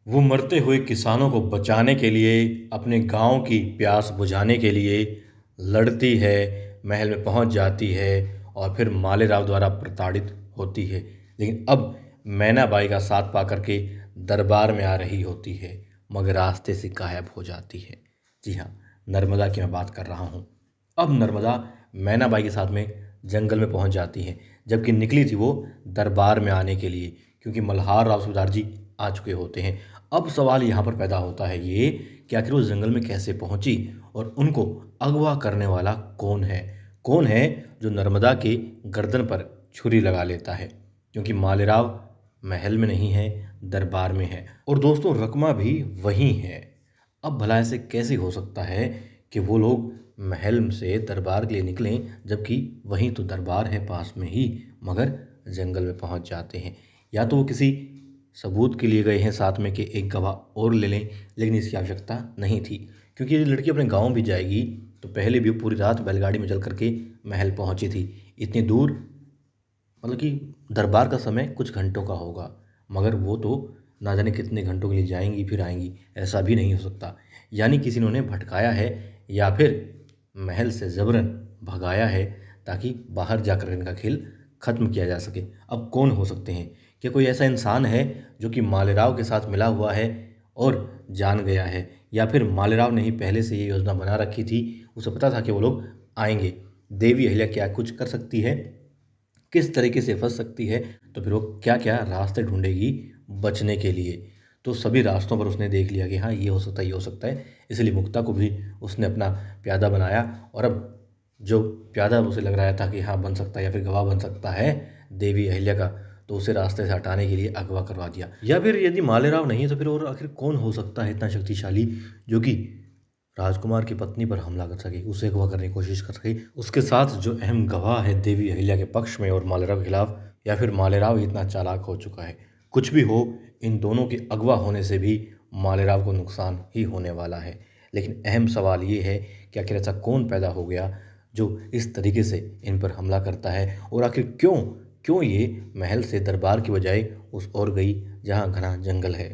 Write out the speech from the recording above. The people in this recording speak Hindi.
वो मरते हुए किसानों को बचाने के लिए, अपने गांव की प्यास बुझाने के लिए लड़ती है, महल में पहुंच जाती है और फिर मालेराव द्वारा प्रताड़ित होती है। लेकिन अब मैनाबाई का साथ पा करके दरबार में आ रही होती है, मगर रास्ते से गायब हो जाती है। जी हाँ, नर्मदा की मैं बात कर रहा हूँ। अब नर्मदा मैनाबाई के साथ में जंगल में पहुंच जाती हैं, जबकि निकली थी वो दरबार में आने के लिए, क्योंकि मल्हार राव सूबेदार जी आ चुके होते हैं। अब सवाल यहाँ पर पैदा होता है ये कि आखिर वो जंगल में कैसे पहुंची और उनको अगवा करने वाला कौन है। कौन है जो नर्मदा के गर्दन पर छुरी लगा लेता है, क्योंकि मालेराव महल में नहीं है, दरबार में है। और दोस्तों, रकमा भी वही है। अब भला ऐसे कैसे हो सकता है कि वो लोग महल से दरबार के लिए निकलें, जबकि वहीं तो दरबार है पास में ही, मगर जंगल में पहुंच जाते हैं। या तो वो किसी सबूत के लिए गए हैं साथ में कि एक गवाह और ले लें, लेकिन इसकी आवश्यकता नहीं थी, क्योंकि यदि लड़की अपने गांव भी जाएगी तो पहले भी वो पूरी रात बैलगाड़ी में चल करके महल पहुंची थी। इतनी दूर, मतलब कि दरबार का समय कुछ घंटों का होगा, मगर वो तो ना जाने कितने घंटों के लिए जाएंगी फिर आएंगी, ऐसा भी नहीं हो सकता। यानी किसी ने उन्हें भटकाया है या फिर महल से ज़बरन भगाया है, ताकि बाहर जाकर इनका खेल ख़त्म किया जा सके। अब कौन हो सकते हैं? क्या कोई ऐसा इंसान है जो कि मालेराव के साथ मिला हुआ है और जान गया है, या फिर मालेराव ने ही पहले से ये योजना बना रखी थी, उसे पता था कि वो लोग आएंगे। देवी अहिल्या क्या कुछ कर सकती है, किस तरीके से फंस सकती है, तो फिर वो क्या क्या रास्ते ढूंढेगी बचने के लिए। तो सभी रास्तों पर उसने देख लिया कि हाँ, ये हो सकता है, ये हो सकता है। इसलिए मुक्ता को भी उसने अपना प्यादा बनाया, और अब जो प्यादा उसे लग रहा था कि हाँ बन सकता है या फिर गवाह बन सकता है देवी अहिल्या का, तो उसे रास्ते से हटाने के लिए अगवा करवा दिया। या फिर यदि मालेराव नहीं है तो फिर और आखिर कौन हो सकता है इतना शक्तिशाली, जो कि राजकुमार की पत्नी पर हमला कर सके, उसे अगवा करने की कोशिश कर सके। उसके साथ जो अहम गवाह है देवी अहिल्या के पक्ष में और मालेराव के खिलाफ, या फिर मालेराव ही इतना चालाक हो चुका है। कुछ भी हो, इन दोनों के अगवा होने से भी मालेराव को नुकसान ही होने वाला है। लेकिन अहम सवाल ये है कि आखिर ऐसा कौन पैदा हो गया जो इस तरीके से इन पर हमला करता है, और आखिर क्यों क्यों ये महल से दरबार की बजाय उस ओर गई जहाँ घना जंगल है।